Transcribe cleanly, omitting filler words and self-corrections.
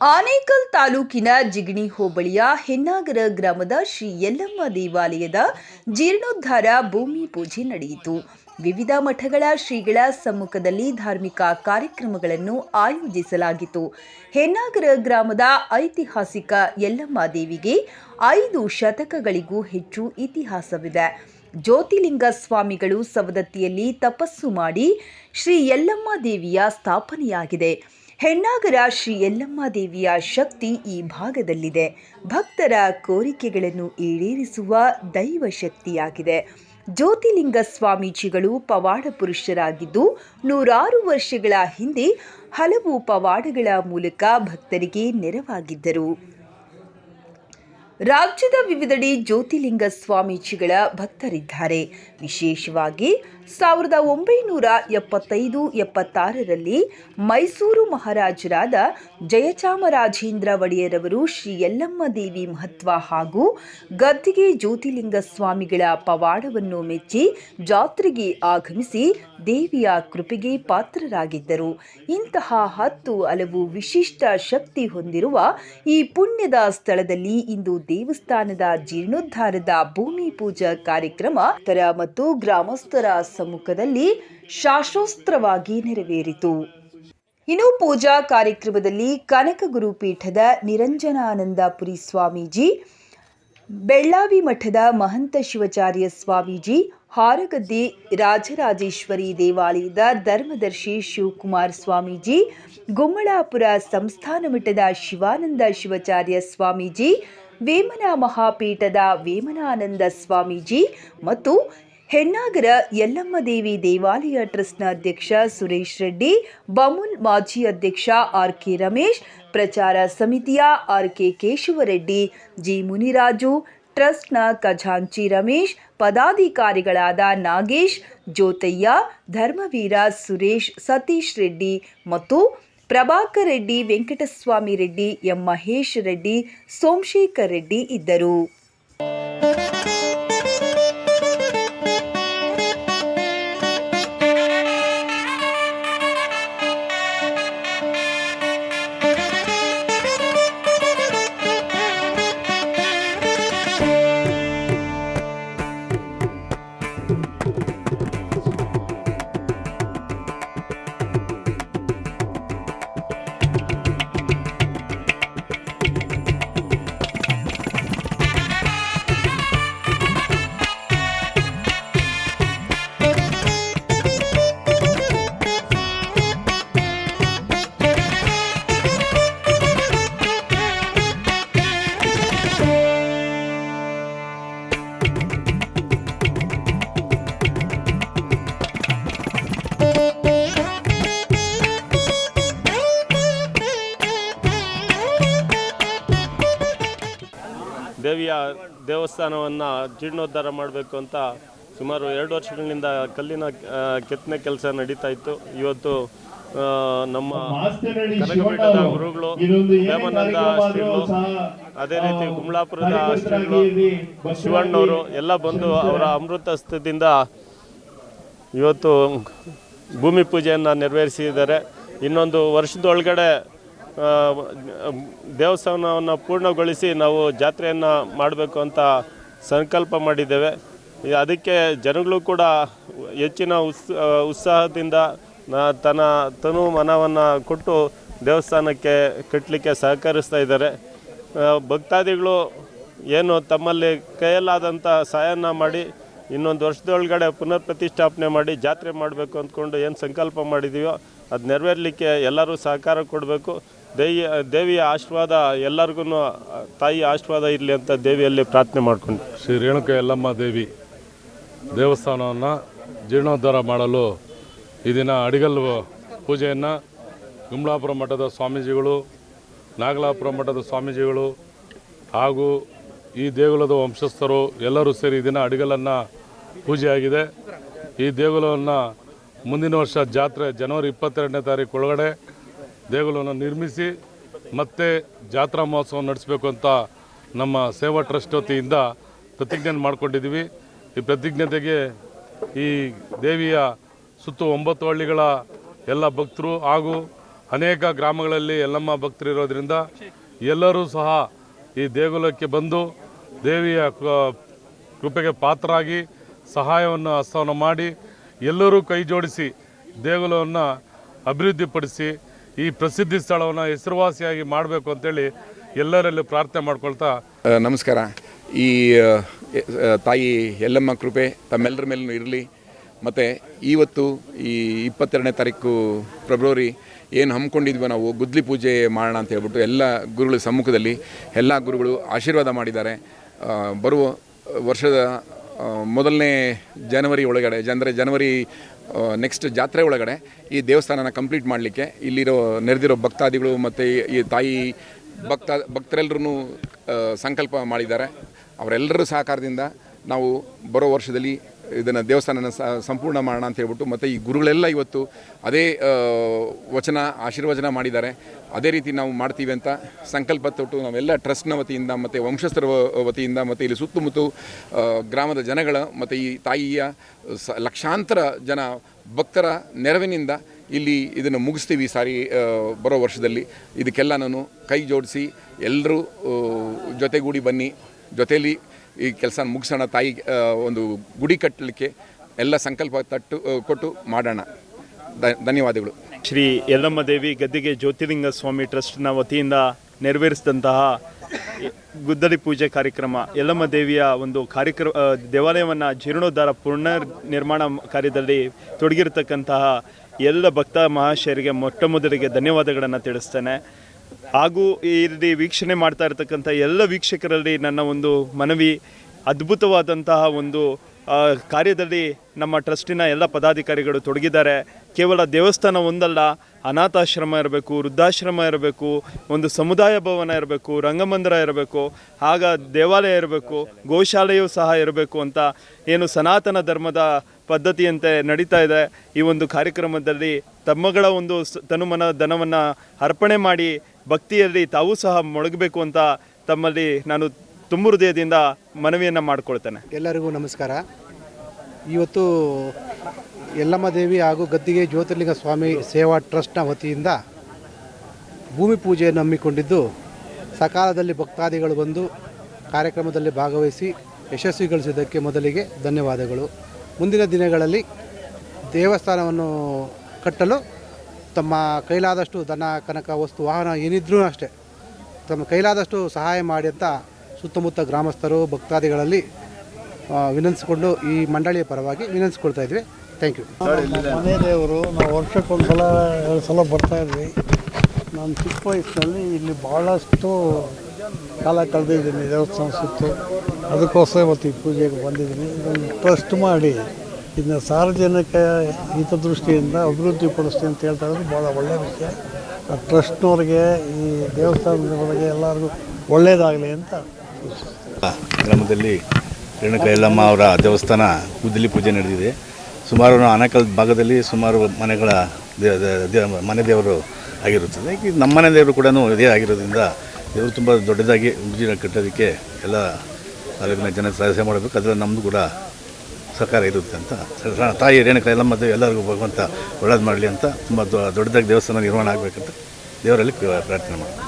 ಆನೇಕಲ್ ತಾಲೂಕಿನ ಜಿಗಣಿ ಹೋಬಳಿಯ ಹೆನ್ನಾಗರ ಗ್ರಾಮದ ಶ್ರೀ ಯಲ್ಲಮ್ಮ ದೇವಾಲಯದ ಜೀರ್ಣೋದ್ಧಾರ ಭೂಮಿ ಪೂಜೆ ನಡೆಯಿತು. ವಿವಿಧ ಮಠಗಳ ಶ್ರೀಗಳ ಸಮ್ಮುಖದಲ್ಲಿ ಧಾರ್ಮಿಕ ಕಾರ್ಯಕ್ರಮಗಳನ್ನು ಆಯೋಜಿಸಲಾಗಿತ್ತು. ಹೆನ್ನಾಗರ ಗ್ರಾಮದ ಐತಿಹಾಸಿಕ ಯಲ್ಲಮ್ಮ ದೇವಿಗೆ 5 ಶತಕಗಳಿಗೂ ಹೆಚ್ಚು ಇತಿಹಾಸವಿದೆ. ಜ್ಯೋತಿಲಿಂಗ ಸ್ವಾಮಿಗಳು ಸವದತ್ತಿಯಲ್ಲಿ ತಪಸ್ಸು ಮಾಡಿ ಶ್ರೀ ಯಲ್ಲಮ್ಮ ದೇವಿಯ ಸ್ಥಾಪನೆಯಾಗಿದೆ. ಹೆನ್ನಾಗರ ಶ್ರೀ ಯಲ್ಲಮ್ಮ ದೇವಿಯ ಶಕ್ತಿ ಈ ಭಾಗದಲ್ಲಿದೆ. ಭಕ್ತರ ಕೋರಿಕೆಗಳನ್ನು ಈಡೇರಿಸುವ ದೈವ ಶಕ್ತಿಯಾಗಿದೆ. ಜ್ಯೋತಿಲಿಂಗ ಸ್ವಾಮೀಜಿಗಳು ಪವಾಡ ಪುರುಷರಾಗಿದ್ದು 106 ವರ್ಷಗಳ ಹಿಂದೆ ಹಲವು ಪವಾಡಗಳ ಮೂಲಕ ಭಕ್ತರಿಗೆ ನೆರವಾಗಿದ್ದರು. ರಾಜ್ಯದ ವಿವಿಧೆಡೆ ಜ್ಯೋತಿಲಿಂಗ ಸ್ವಾಮೀಜಿಗಳ ಭಕ್ತರಿದ್ದಾರೆ. ವಿಶೇಷವಾಗಿ 1975-76ರಲ್ಲಿ ಮೈಸೂರು ಮಹಾರಾಜರಾದ ಜಯಚಾಮರಾಜೇಂದ್ರ ಒಡೆಯರವರು ಶ್ರೀ ಯಲ್ಲಮ್ಮ ದೇವಿ ಮಹತ್ವ ಹಾಗೂ ಗದ್ದಿಗೆ ಜ್ಯೋತಿಲಿಂಗ ಸ್ವಾಮಿಗಳ ಪವಾಡವನ್ನು ಮೆಚ್ಚಿ ಜಾತ್ರೆಗೆ ಆಗಮಿಸಿ ದೇವಿಯ ಕೃಪೆಗೆ ಪಾತ್ರರಾಗಿದ್ದರು. ಇಂತಹ 10 ಹಲವು ವಿಶಿಷ್ಟ ಶಕ್ತಿ ಹೊಂದಿರುವ ಈ ಪುಣ್ಯದ ಸ್ಥಳದಲ್ಲಿ ಇಂದು ದೇವಸ್ಥಾನದ ಜೀರ್ಣೋದ್ಧಾರದ ಭೂಮಿ ಪೂಜಾ ಕಾರ್ಯಕ್ರಮ ಮತ್ತು ಗ್ರಾಮಸ್ಥರ ಸಮ್ಮುಖದಲ್ಲಿ ಶಾಸ್ತ್ರೋಕ್ತವಾಗಿ ನೆರವೇರಿತು. ಇನ್ನು ಪೂಜಾ ಕಾರ್ಯಕ್ರಮದಲ್ಲಿ ಕನಕಗುರು ಪೀಠದ ನಿರಂಜನಾನಂದಪುರಿ ಸ್ವಾಮೀಜಿ, ಬೆಳ್ಳಾವಿ ಮಠದ ಮಹಂತ ಶಿವಾಚಾರ್ಯ ಸ್ವಾಮೀಜಿ, ಹಾರಗದ್ದೆ ರಾಜರಾಜೇಶ್ವರಿ ದೇವಾಲಯದ ಧರ್ಮದರ್ಶಿ ಶಿವಕುಮಾರ್ ಸ್ವಾಮೀಜಿ, ಗುಮ್ಮಳಾಪುರ ಸಂಸ್ಥಾನ ಮಠದ ಶಿವಾನಂದ ಶಿವಾಚಾರ್ಯ ಸ್ವಾಮೀಜಿ, ವೇಮನ ಮಹಾಪೀಠದ ವೇಮನಾನಂದ ಸ್ವಾಮೀಜಿ ಮತ್ತು ಹೆನ್ನಾಗರ ಯಲ್ಲಮ್ಮ ದೇವಿ ದೇವಾಲಯ ಟ್ರಸ್ಟ್ನ ಅಧ್ಯಕ್ಷ ಸುರೇಶ್ ರೆಡ್ಡಿ, ಬಮುಲ್ ಮಾಜಿ ಅಧ್ಯಕ್ಷ ಆರ್.ಕೆ. ರಮೇಶ್, ಪ್ರಚಾರ ಸಮಿತಿಯ ಆರ್.ಕೆ. ಕೇಶವರೆಡ್ಡಿ, ಜಿ. ಮುನಿರಾಜು, ಟ್ರಸ್ಟ್ನ ಖಜಾಂಚಿ ರಮೇಶ್, ಪದಾಧಿಕಾರಿಗಳಾದ ನಾಗೇಶ್, ಜ್ಯೋತಯ್ಯ, ಧರ್ಮವೀರ, ಸುರೇಶ್, ಸತೀಶ್ ರೆಡ್ಡಿ ಮತ್ತು ಪ್ರಭಾಕರ್ ರೆಡ್ಡಿ, ವೆಂಕಟಸ್ವಾಮಿ ರೆಡ್ಡಿ, ಎಂ. ಮಹೇಶ್ ರೆಡ್ಡಿ, ಸೋಮಶೇಖರ್ ರೆಡ್ಡಿ ಇದ್ದರು. ದೇವಿಯ ದೇವಸ್ಥಾನವನ್ನು ಜೀರ್ಣೋದ್ಧಾರ ಮಾಡಬೇಕು ಅಂತ ಸುಮಾರು 2 ವರ್ಷಗಳಿಂದ ಕಲ್ಲಿನ ಕೆತ್ತನೆ ಕೆಲಸ ನಡೀತಾ ಇತ್ತು. ಇವತ್ತು ನಮ್ಮ ಕನಕಪೀಠದ ಗುರುಗಳು ವೇಮಾನಂದ ಶ್ರೀಗಳು, ಅದೇ ರೀತಿ ಗುಮ್ಮಳಾಪುರದ ಶ್ರೀಗಳು, ಶಿವಣ್ಣವರು ಎಲ್ಲ ಬಂದು ಅವರ ಅಮೃತ ಹಸ್ತದಿಂದ ಇವತ್ತು ಭೂಮಿ ಪೂಜೆಯನ್ನು ನೆರವೇರಿಸಿದ್ದಾರೆ. ಇನ್ನೊಂದು ವರ್ಷದೊಳಗಡೆ ದೇವಸ್ಥಾನವನ್ನು ಪೂರ್ಣಗೊಳಿಸಿ ನಾವು ಜಾತ್ರೆಯನ್ನು ಮಾಡಬೇಕು ಅಂತ ಸಂಕಲ್ಪ ಮಾಡಿದ್ದೇವೆ. ಅದಕ್ಕೆ ಜನಗಳು ಕೂಡ ಹೆಚ್ಚಿನ ಉತ್ಸಾಹದಿಂದ ತನ್ನ ತನು ಮನವನ್ನು ಕೊಟ್ಟು ದೇವಸ್ಥಾನಕ್ಕೆ ಕಟ್ಟಲಿಕ್ಕೆ ಸಹಕರಿಸ್ತಾ ಇದ್ದಾರೆ. ಭಕ್ತಾದಿಗಳು ಏನು ತಮ್ಮಲ್ಲಿ ಕೈಯಲ್ಲಾದಂಥ ಸಹಾಯನ ಮಾಡಿ ಇನ್ನೊಂದು ವರ್ಷದೊಳಗಡೆ ಪುನರ್ ಪ್ರತಿಷ್ಠಾಪನೆ ಮಾಡಿ ಜಾತ್ರೆ ಮಾಡಬೇಕು ಅಂದ್ಕೊಂಡು ಏನು ಸಂಕಲ್ಪ ಮಾಡಿದ್ದೀವೋ ಅದು ನೆರವೇರಲಿಕ್ಕೆ ಎಲ್ಲರೂ ಸಹಕಾರ ಕೊಡಬೇಕು. ದೇವಿಯ ಆಶೀರ್ವಾದ ಎಲ್ಲರಿಗೂ, ತಾಯಿ ಆಶೀರ್ವಾದ ಇರಲಿ ಅಂತ ದೇವಿಯಲ್ಲಿ ಪ್ರಾರ್ಥನೆ ಮಾಡಿಕೊಂಡು ಶ್ರೀ ರೇಣುಕ ಯಲ್ಲಮ್ಮ ದೇವಿ ದೇವಸ್ಥಾನವನ್ನು ಜೀರ್ಣೋದ್ಧಾರ ಮಾಡಲು ಈ ದಿನ ಅಡಿಗಲ್ಲು ಪೂಜೆಯನ್ನು ಗುಮ್ಮಳಾಪುರ ಮಠದ ಸ್ವಾಮೀಜಿಗಳು, ನಾಗಲಾಪುರ ಮಠದ ಸ್ವಾಮೀಜಿಗಳು ಹಾಗೂ ಈ ದೇಗುಲದ ವಂಶಸ್ಥರು ಎಲ್ಲರೂ ಸೇರಿ ಈ ದಿನ ಅಡಿಗಲನ್ನು ಪೂಜೆಯಾಗಿದೆ. ಈ ದೇಗುಲವನ್ನು ಮುಂದಿನ ವರ್ಷ ಜಾತ್ರೆ ಜನವರಿ 22ನೇ ತಾರೀಕು ಒಳಗಡೆ ದೇಗುಲವನ್ನು ನಿರ್ಮಿಸಿ ಮತ್ತೆ ಜಾತ್ರಾ ಮಹೋತ್ಸವ ನಡೆಸಬೇಕು ಅಂತ ನಮ್ಮ ಸೇವಾ ಟ್ರಸ್ಟ್ ವತಿಯಿಂದ ಪ್ರತಿಜ್ಞೆ ಮಾಡಿಕೊಂಡಿದ್ದೀವಿ. ಈ ಪ್ರತಿಜ್ಞತೆಗೆ ಈ ದೇವಿಯ ಸುತ್ತು 9 ಹಳ್ಳಿಗಳ ಎಲ್ಲ ಭಕ್ತರು ಹಾಗೂ ಅನೇಕ ಗ್ರಾಮಗಳಲ್ಲಿ ಯಲ್ಲಮ್ಮ ಭಕ್ತರಿರೋದ್ರಿಂದ ಎಲ್ಲರೂ ಸಹ ಈ ದೇಗುಲಕ್ಕೆ ಬಂದು ದೇವಿಯ ಕೃಪೆಗೆ ಪಾತ್ರರಾಗಿ ಸಹಾಯವನ್ನು ಹಸ್ತವನ್ನು ಮಾಡಿ ಎಲ್ಲರೂ ಕೈ ಜೋಡಿಸಿ ದೇಗುಲವನ್ನು ಅಭಿವೃದ್ಧಿಪಡಿಸಿ ಈ ಪ್ರಸಿದ್ಧಿ ಸ್ಥಳವನ್ನು ಹೆಸರುವಾಸಿಯಾಗಿ ಮಾಡಬೇಕು ಅಂತೇಳಿ ಎಲ್ಲರಲ್ಲಿ ಪ್ರಾರ್ಥನೆ ಮಾಡ್ಕೊಳ್ತಾ ನಮಸ್ಕಾರ. ಈ ತಾಯಿ ಯಲ್ಲಮ್ಮ ಕೃಪೆ ತಮ್ಮೆಲ್ಲರ ಮೇಲೂ ಇರಲಿ. ಮತ್ತು ಇವತ್ತು ಈ 22ನೇ ತಾರೀಕು ಫೆಬ್ರವರಿ ಏನು ಹಮ್ಮಿಕೊಂಡಿದ್ವಿ ನಾವು ಗುದ್ದಲಿ ಪೂಜೆ ಮಾಡೋಣ ಅಂತ ಹೇಳ್ಬಿಟ್ಟು ಎಲ್ಲ ಗುರುಗಳ ಸಮ್ಮುಖದಲ್ಲಿ ಎಲ್ಲ ಗುರುಗಳು ಆಶೀರ್ವಾದ ಮಾಡಿದ್ದಾರೆ. ಬರುವ ವರ್ಷದ ಮೊದಲನೇ ಜನವರಿ ಒಳಗಡೆ ಜನವರಿ ನೆಕ್ಸ್ಟ್ ಜಾತ್ರೆ ಒಳಗಡೆ ಈ ದೇವಸ್ಥಾನನ ಕಂಪ್ಲೀಟ್ ಮಾಡಲಿಕ್ಕೆ ಇಲ್ಲಿರೋ ನೆರೆದಿರೋ ಭಕ್ತಾದಿಗಳು ಮತ್ತು ಈ ತಾಯಿ ಭಕ್ತರೆಲ್ಲರೂ ಸಂಕಲ್ಪ ಮಾಡಿದ್ದಾರೆ. ಅವರೆಲ್ಲರ ಸಹಕಾರದಿಂದ ನಾವು ಬರೋ ವರ್ಷದಲ್ಲಿ ಇದನ್ನು ದೇವಸ್ಥಾನನ ಸಂಪೂರ್ಣ ಮಾಡೋಣ ಅಂತ ಹೇಳ್ಬಿಟ್ಟು ಮತ್ತು ಈ ಗುರುಗಳೆಲ್ಲ ಇವತ್ತು ಅದೇ ವಚನ ಆಶೀರ್ವಚನ ಮಾಡಿದ್ದಾರೆ. ಅದೇ ರೀತಿ ನಾವು ಮಾಡ್ತೀವಿ ಅಂತ ಸಂಕಲ್ಪ ತೊಟ್ಟು ನಾವೆಲ್ಲ ಟ್ರಸ್ಟ್ನ ವತಿಯಿಂದ ಮತ್ತು ವಂಶಸ್ಥರ ವತಿಯಿಂದ ಮತ್ತು ಇಲ್ಲಿ ಸುತ್ತಮುತ್ತ ಗ್ರಾಮದ ಜನಗಳ ಮತ್ತು ಈ ತಾಯಿಯ ಲಕ್ಷಾಂತರ ಜನ ಭಕ್ತರ ನೆರವಿನಿಂದ ಇಲ್ಲಿ ಇದನ್ನು ಮುಗಿಸ್ತೀವಿ ಈ ಸಾರಿ ಬರೋ ವರ್ಷದಲ್ಲಿ. ಇದಕ್ಕೆಲ್ಲ ನಾನು ಕೈ ಜೋಡಿಸಿ ಎಲ್ಲರೂ ಜೊತೆಗೂಡಿ ಬನ್ನಿ, ಜೊತೆಯಲ್ಲಿ ಈ ಕೆಲಸ ಮುಗಿಸೋಣ, ತಾಯಿ ಒಂದು ಗುಡಿ ಕಟ್ಟಲಿಕ್ಕೆ ಎಲ್ಲ ಸಂಕಲ್ಪ ಕೊಟ್ಟು ಮಾಡೋಣ. ಧನ್ಯವಾದಗಳು. ಶ್ರೀ ಯಲ್ಲಮ್ಮ ದೇವಿ ಗದ್ದಿಗೆ ಜ್ಯೋತಿರ್ಲಿಂಗ ಸ್ವಾಮಿ ಟ್ರಸ್ಟ್ನ ವತಿಯಿಂದ ನೆರವೇರಿಸಿದಂತಹ ಗುದ್ದಲಿ ಪೂಜೆ ಕಾರ್ಯಕ್ರಮ, ಯಲ್ಲಮ್ಮ ದೇವಿಯ ಒಂದು ದೇವಾಲಯವನ್ನು ಜೀರ್ಣೋದ್ಧಾರ ಪುನರ್ ನಿರ್ಮಾಣ ಕಾರ್ಯದಲ್ಲಿ ತೊಡಗಿರತಕ್ಕಂತಹ ಎಲ್ಲ ಭಕ್ತ ಮಹಾಶಯರಿಗೆ ಮೊಟ್ಟ ಮೊದಲಿಗೆ ಧನ್ಯವಾದಗಳನ್ನು ತಿಳಿಸ್ತೇನೆ. ಹಾಗೂ ಇಲ್ಲಿ ವೀಕ್ಷಣೆ ಮಾಡ್ತಾ ಇರತಕ್ಕಂಥ ಎಲ್ಲ ವೀಕ್ಷಕರಲ್ಲಿ ನನ್ನ ಒಂದು ಮನವಿ, ಅದ್ಭುತವಾದಂತಹ ಒಂದು ಕಾರ್ಯದಲ್ಲಿ ನಮ್ಮ ಟ್ರಸ್ಟಿನ ಎಲ್ಲ ಪದಾಧಿಕಾರಿಗಳು ತೊಡಗಿದ್ದಾರೆ. ಕೇವಲ ದೇವಸ್ಥಾನ ಒಂದಲ್ಲ, ಅನಾಥಾಶ್ರಮ ಇರಬೇಕು, ವೃದ್ಧಾಶ್ರಮ ಇರಬೇಕು, ಒಂದು ಸಮುದಾಯ ಭವನ ಇರಬೇಕು, ರಂಗಮಂದಿರ ಇರಬೇಕು, ಆಗ ದೇವಾಲಯ ಇರಬೇಕು, ಗೋಶಾಲೆಯೂ ಸಹ ಇರಬೇಕು ಅಂತ ಏನು ಸನಾತನ ಧರ್ಮದ ಪದ್ಧತಿಯಂತೆ ನಡೀತಾ ಇದೆ. ಈ ಒಂದು ಕಾರ್ಯಕ್ರಮದಲ್ಲಿ ತಮ್ಮಗಳ ಒಂದು ತನುಮನ ಧನವನ್ನು ಅರ್ಪಣೆ ಮಾಡಿ ಭಕ್ತಿಯಲ್ಲಿ ತಾವೂ ಸಹ ಮೊಳಗಬೇಕು ಅಂತ ತಮ್ಮಲ್ಲಿ ನಾನು ತುಂಬ ಹೃದಯದಿಂದ ಮನವಿಯನ್ನು ಮಾಡಿಕೊಳ್ತೇನೆ. ಎಲ್ಲರಿಗೂ ನಮಸ್ಕಾರ. ಇವತ್ತು ಯಲ್ಲಮ್ಮ ದೇವಿ ಹಾಗೂ ಗದ್ದಿಗೆ ಜ್ಯೋತಿರ್ಲಿಂಗ ಸ್ವಾಮಿ ಸೇವಾ ಟ್ರಸ್ಟ್ನ ವತಿಯಿಂದ ಭೂಮಿ ಪೂಜೆಯನ್ನು ಹಮ್ಮಿಕೊಂಡಿದ್ದು, ಸಕಾಲದಲ್ಲಿ ಭಕ್ತಾದಿಗಳು ಬಂದು ಕಾರ್ಯಕ್ರಮದಲ್ಲಿ ಭಾಗವಹಿಸಿ ಯಶಸ್ವಿಗೊಳಿಸಿದ್ದಕ್ಕೆ ಮೊದಲಿಗೆ ಧನ್ಯವಾದಗಳು. ಮುಂದಿನ ದಿನಗಳಲ್ಲಿ ದೇವಸ್ಥಾನವನ್ನು ಕಟ್ಟಲು ತಮ್ಮ ಕೈಲಾದಷ್ಟು ಧನ, ಕನಕ, ವಸ್ತು, ವಾಹನ ಏನಿದ್ರೂ ಅಷ್ಟೇ ತಮ್ಮ ಕೈಲಾದಷ್ಟು ಸಹಾಯ ಮಾಡಿ ಅಂತ ಸುತ್ತಮುತ್ತ ಗ್ರಾಮಸ್ಥರು ಭಕ್ತಾದಿಗಳಲ್ಲಿ ವಿನಂತಿಸಿಕೊಂಡು ಈ ಮಂಡಳಿಯ ಪರವಾಗಿ ವಿನಂತಿಸ್ಕೊಳ್ತಾ ಇದ್ವಿ. Thank you. ಮನೆ ದೇವರು ನಾವು ವರ್ಷಕ್ಕೊಂದು ಸಲ 2 ಸಲ ಬರ್ತಾಯಿದ್ವಿ. ನಾನು ಚಿಕ್ಕ ವಯಸ್ಸಿನಲ್ಲಿ ಇಲ್ಲಿ ಭಾಳಷ್ಟು ಕಾಲ ಕಳೆದಿದ್ದೀನಿ ದೇವಸ್ಥಾನ ಸುತ್ತು. ಅದಕ್ಕೋಸ್ಕರ ಇವತ್ತು ಈ ಪೂಜೆಗೆ ಬಂದಿದ್ದೀನಿ. ಇದನ್ನು ಟ್ರಸ್ಟ್ ಮಾಡಿ ಇದನ್ನ ಸಾರ್ವಜನಿಕ ಹಿತದೃಷ್ಟಿಯಿಂದ ಅಭಿವೃದ್ಧಿಪಡಿಸ್ತೀನಿ ಅಂತ ಹೇಳ್ತಾ ಇರೋದು ಭಾಳ ಒಳ್ಳೆಯ ವಿಷಯ. ಆ ಟ್ರಸ್ಟ್ನವ್ರಿಗೆ, ಈ ದೇವಸ್ಥಾನದವರಿಗೆ ಎಲ್ಲರಿಗೂ ಒಳ್ಳೆಯದಾಗಲಿ ಅಂತ ಗ್ರಾಮದಲ್ಲಿ ರೇಣುಕಾ ಯಲ್ಲಮ್ಮ ಅವರ ದೇವಸ್ಥಾನ ಗುದ್ದಲಿ ಪೂಜೆ ನಡೆದಿದೆ. ಸುಮಾರು ಆನೇಕಲ್ ಭಾಗದಲ್ಲಿ ಸುಮಾರು ಮನೆಗಳ ಮನೆ ದೇವರು ಆಗಿರುತ್ತದೆ. ಈಗ ನಮ್ಮ ಮನೆ ದೇವರು ಕೂಡ ಇದೇ ಆಗಿರೋದ್ರಿಂದ ದೇವರು ತುಂಬ ದೊಡ್ಡದಾಗಿ ಗುಡಿ ಕಟ್ಟೋದಕ್ಕೆ ಎಲ್ಲ ತಾಲೂಕಿನ ಜನ ಸಹಾಯ ಮಾಡಬೇಕು. ಅದರಲ್ಲಿ ನಮ್ಮದು ಕೂಡ ಸಹಕಾರ ಇರುತ್ತೆ ಅಂತ ತಾಯಿ ರೇಣುಕಾ ಯಲ್ಲಮ್ಮ ದೇವಿ ಎಲ್ಲರಿಗೂ ಭಗವಂತ ಒಳ್ಳೇದು ಮಾಡಲಿ ಅಂತ ತುಂಬ ದೊಡ್ಡದಾಗಿ ದೇವಸ್ಥಾನ ನಿರ್ಮಾಣ ಆಗಬೇಕಂತ ದೇವರಲ್ಲಿ ಪ್ರಾರ್ಥನೆ ಮಾಡ್ತೀನಿ.